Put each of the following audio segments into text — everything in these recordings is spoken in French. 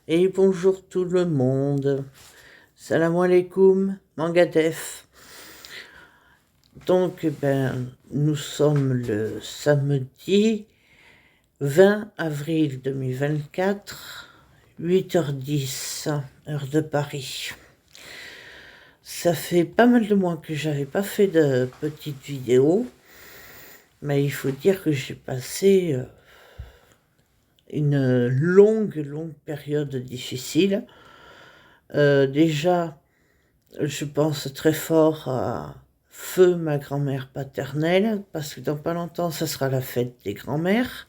Et bonjour tout le monde. Salam alaikum, Mangadef. Donc, nous sommes le samedi 20 avril 2024, 8h10, heure de Paris. Ça fait pas mal de mois que j'avais pas fait de petite vidéo, mais il faut dire que j'ai passé une longue période difficile. Déjà, je pense très fort à feu ma grand-mère paternelle, parce que dans pas longtemps, ça sera la fête des grands-mères,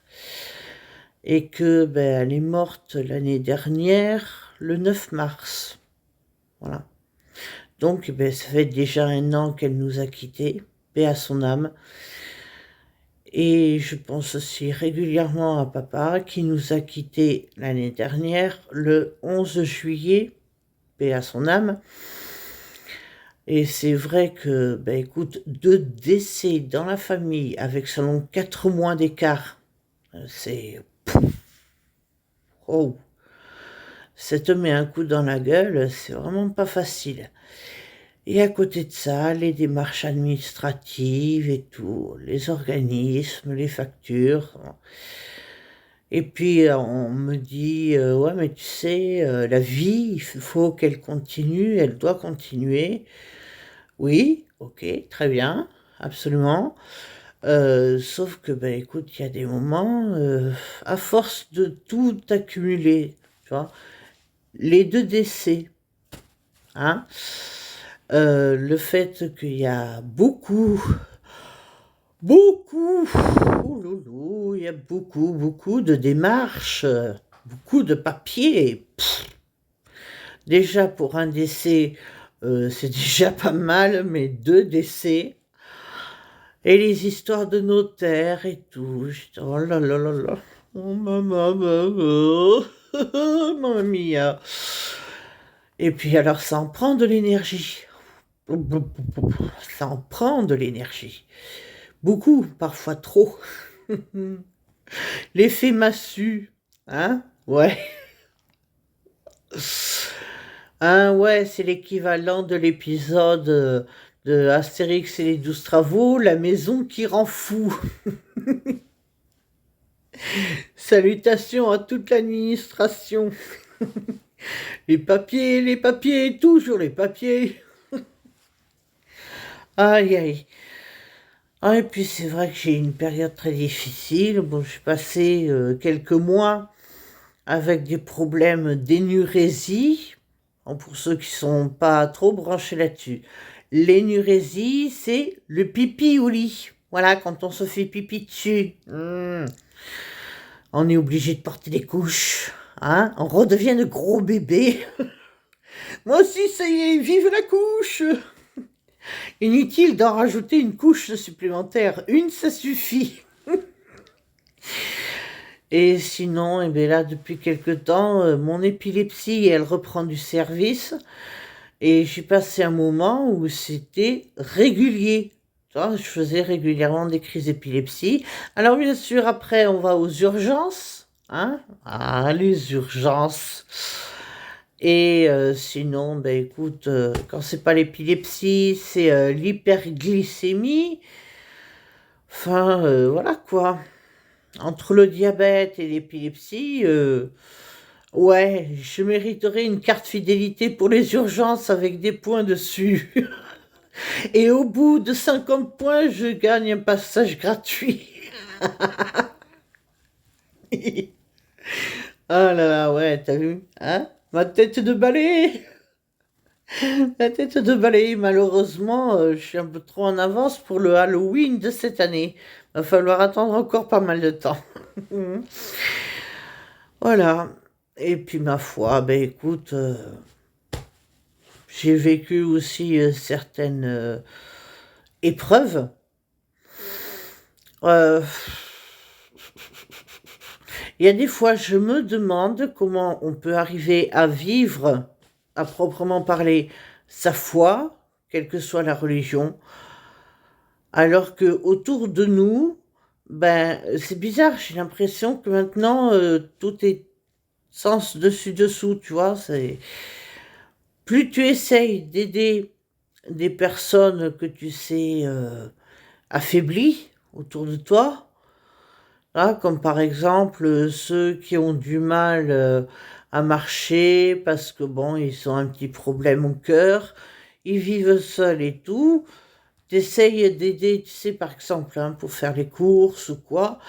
et que elle est morte l'année dernière, le 9 mars. Voilà. Donc, ça fait déjà un an qu'elle nous a quittés, paix à son âme. Et je pense aussi régulièrement à papa, qui nous a quittés l'année dernière, le 11 juillet, paix à son âme. Et c'est vrai que, écoute, 2 décès dans la famille avec seulement 4 mois d'écart, c'est... Oh, ça te met un coup dans la gueule, c'est vraiment pas facile. Et à côté de ça, les démarches administratives et tout, les organismes, les factures. Et puis on me dit, ouais, mais tu sais, la vie, il faut qu'elle continue, elle doit continuer. Oui, ok, très bien, absolument. Sauf que, écoute, il y a des moments, à force de tout accumuler, tu vois, les 2 décès, hein, le fait qu'il y a beaucoup, oh loulou, il y a beaucoup de démarches, beaucoup de papiers. Déjà pour un décès, c'est déjà pas mal, mais 2 décès. Et les histoires de notaires et tout. Oh là là là là. Oh maman, mamma mia. Et puis alors ça en prend de l'énergie. Ça en prend de l'énergie. Beaucoup, parfois trop. L'effet massue. Hein? Ouais. Hein, ouais, c'est l'équivalent de l'épisode de Astérix et les 12 travaux, la maison qui rend fou. Salutations à toute l'administration. Les papiers, toujours les papiers. Aïe, aïe. Ah, et puis c'est vrai que j'ai eu une période très difficile. Bon, je suis passé quelques mois avec des problèmes d'énurésie. Bon, pour ceux qui sont pas trop branchés là-dessus. L'énurésie, c'est le pipi au lit. Voilà, quand on se fait pipi dessus. On est obligé de porter des couches. Hein, on redevient de gros bébés. Moi aussi, ça y est, vive la couche! Inutile d'en rajouter une couche supplémentaire. Une, ça suffit. Et sinon, eh bien là, depuis quelque temps, mon épilepsie, elle reprend du service. Et j'ai passé un moment où c'était régulier. Tu vois, je faisais régulièrement des crises d'épilepsie. Alors bien sûr, après, on va aux urgences. Hein? Ah, les urgences. Et sinon, écoute, quand c'est pas l'épilepsie, c'est l'hyperglycémie. Enfin, voilà quoi. Entre le diabète et l'épilepsie, ouais, je mériterais une carte fidélité pour les urgences avec des points dessus. Et au bout de 50 points, je gagne un passage gratuit. Ah là là, ouais, t'as vu, hein? Ma tête de balai! La tête de balai, malheureusement, je suis un peu trop en avance pour le Halloween de cette année. Va falloir attendre encore pas mal de temps. Voilà. Et puis ma foi, écoute, j'ai vécu aussi certaines épreuves. Euh, Il y a des fois, je me demande comment on peut arriver à vivre, à proprement parler, sa foi, quelle que soit la religion, alors que autour de nous, c'est bizarre, j'ai l'impression que maintenant, tout est sens dessus-dessous, tu vois. C'est plus tu essayes d'aider des personnes que tu sais affaiblies autour de toi, hein, comme par exemple ceux qui ont du mal à marcher parce que bon, ils ont un petit problème au cœur, ils vivent seuls et tout. T'essayes d'aider, tu sais, par exemple, hein, pour faire les courses ou quoi.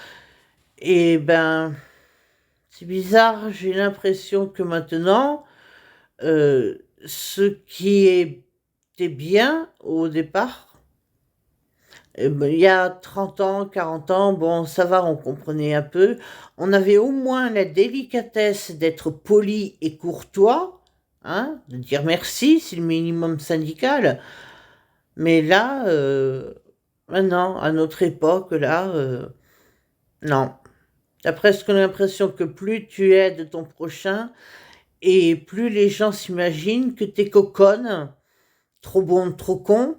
Et ben, c'est bizarre, j'ai l'impression que maintenant, ce qui était bien au départ, ben, il y a 30 ans, 40 ans, bon, ça va, on comprenait un peu. On avait au moins la délicatesse d'être poli et courtois, hein, de dire merci, c'est le minimum syndical. Mais là, maintenant, à notre époque, là, non. T'as presque l'impression que plus tu aides ton prochain, et plus les gens s'imaginent que t'es coconne, trop bon, trop con.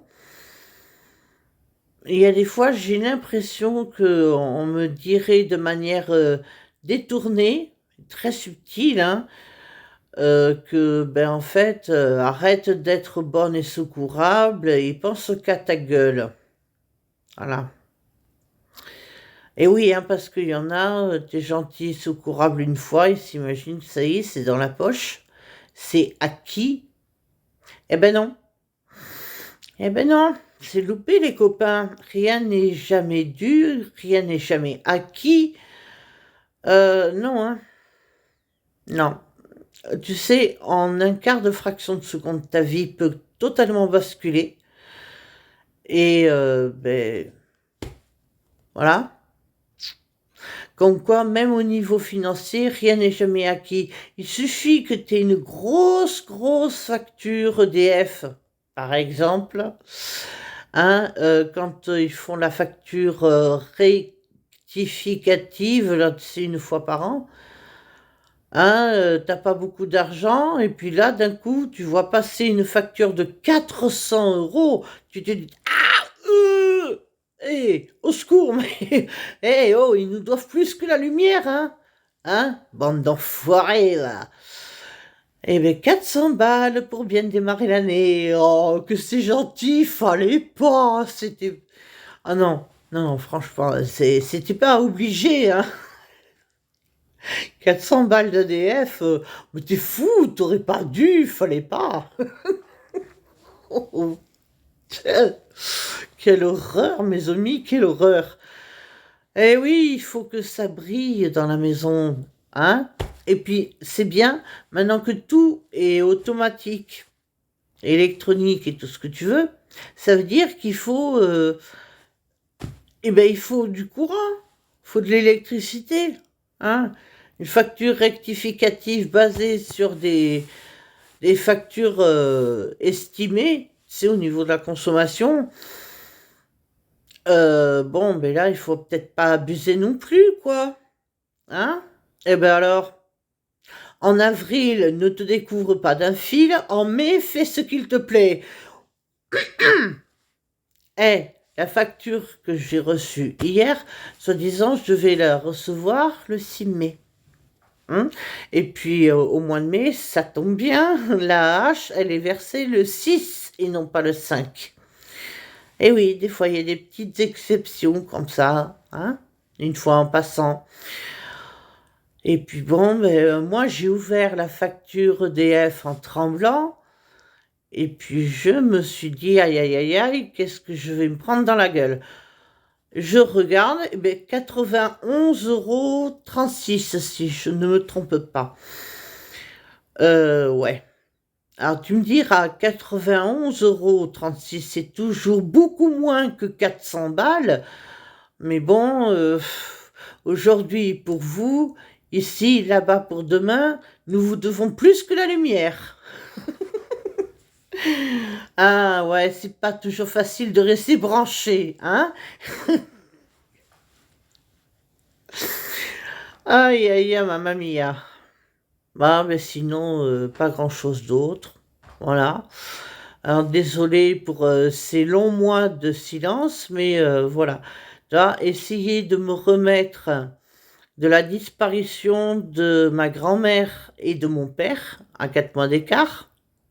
Il y a des fois, j'ai l'impression que on me dirait de manière détournée, très subtile, hein, que ben en fait, arrête d'être bonne et secourable et pense qu'à ta gueule. Voilà. Et oui, hein, parce qu'il y en a, t'es gentil, secourable une fois, ils s'imaginent que ça y est, c'est dans la poche, c'est acquis. Eh ben non. Eh ben non, c'est loupé les copains. Rien n'est jamais dû, rien n'est jamais acquis. Non, hein. Non. Tu sais, en un quart de fraction de seconde, ta vie peut totalement basculer. Et ben voilà. Comme quoi, même au niveau financier, rien n'est jamais acquis. Il suffit que tu aies une grosse, grosse facture EDF, par exemple. Hein, quand ils font la facture rectificative, là, c'est une fois par an. Hein, t'as pas beaucoup d'argent, et puis là, d'un coup, tu vois passer une facture de 400 euros. Tu te dis, hé, au secours, mais oh, ils nous doivent plus que la lumière, hein? Hein? Bande d'enfoirés, là. Eh bien, 400 balles pour bien démarrer l'année. Oh, que c'est gentil, fallait pas. C'était. Ah non, non, non, franchement, c'était pas obligé, hein. 400 balles d'EDF, mais t'es fou, t'aurais pas dû, fallait pas. Oh, oh, quelle horreur, mes amis, quelle horreur. Eh oui, il faut que ça brille dans la maison, hein? Et puis, c'est bien, maintenant que tout est automatique, électronique et tout ce que tu veux, ça veut dire qu'il faut, eh ben, il faut du courant, il faut de l'électricité, hein? Une facture rectificative basée sur des factures estimées, c'est au niveau de la consommation. Bon, mais là, il faut peut-être pas abuser non plus, quoi. Hein? Eh ben alors, en avril, ne te découvre pas d'un fil, en mai, fais ce qu'il te plaît. Eh, la facture que j'ai reçue hier, soi-disant, je devais la recevoir le 6 mai. Hein. Et puis, au mois de mai, ça tombe bien, la hache, elle est versée le 6 et non pas le 5. Et oui, des fois, il y a des petites exceptions comme ça, hein, une fois en passant. Et puis bon, ben, moi j'ai ouvert la facture EDF en tremblant, et puis je me suis dit, aïe aïe aïe aïe, qu'est-ce que je vais me prendre dans la gueule? Je regarde, eh ben, 91,36 € si je ne me trompe pas. Ouais. Alors tu me diras, 91,36 € c'est toujours beaucoup moins que 400 balles, mais bon, aujourd'hui pour vous, ici, là-bas pour demain, nous vous devons plus que la lumière. Ah ouais, c'est pas toujours facile de rester branché, hein? Aïe aïe aïe, mamma mia. Bah, mais sinon, pas grand-chose d'autre. Voilà. Alors désolé pour ces longs mois de silence, mais voilà. Tu vois, essayer de me remettre de la disparition de ma grand-mère et de mon père, à 4 mois d'écart,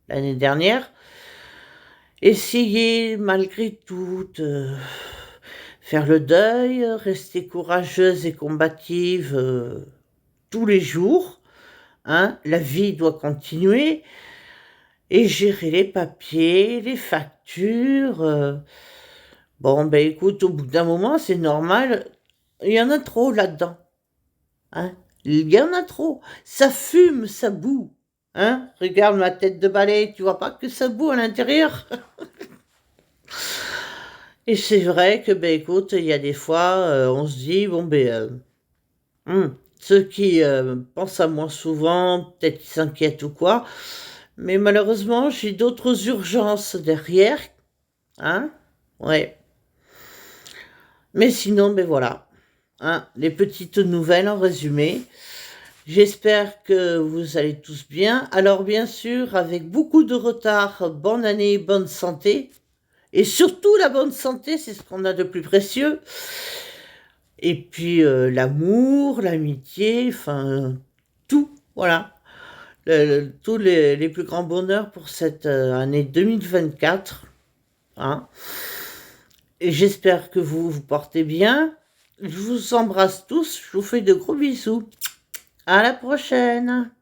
l'année dernière. Essayer malgré tout de faire le deuil, rester courageuse et combative tous les jours, hein. La vie doit continuer et gérer les papiers, les factures. Bon, ben écoute, au bout d'un moment, c'est normal. Il y en a trop là-dedans, hein. Il y en a trop. Ça fume, ça boue. Hein? Regarde ma tête de balai, tu vois pas que ça boue à l'intérieur? Et c'est vrai que, ben écoute, il y a des fois, on se dit, bon, ben, ceux qui pensent à moi souvent, peut-être qu'ils s'inquiètent ou quoi, mais malheureusement, j'ai d'autres urgences derrière, hein? Ouais. Mais sinon, ben voilà, hein, les petites nouvelles en résumé. J'espère que vous allez tous bien. Alors bien sûr, avec beaucoup de retard, bonne année, bonne santé. Et surtout la bonne santé, c'est ce qu'on a de plus précieux. Et puis l'amour, l'amitié, enfin tout, voilà. Tous les plus grands bonheurs pour cette année 2024, hein. Et j'espère que vous vous portez bien. Je vous embrasse tous, je vous fais de gros bisous. À la prochaine.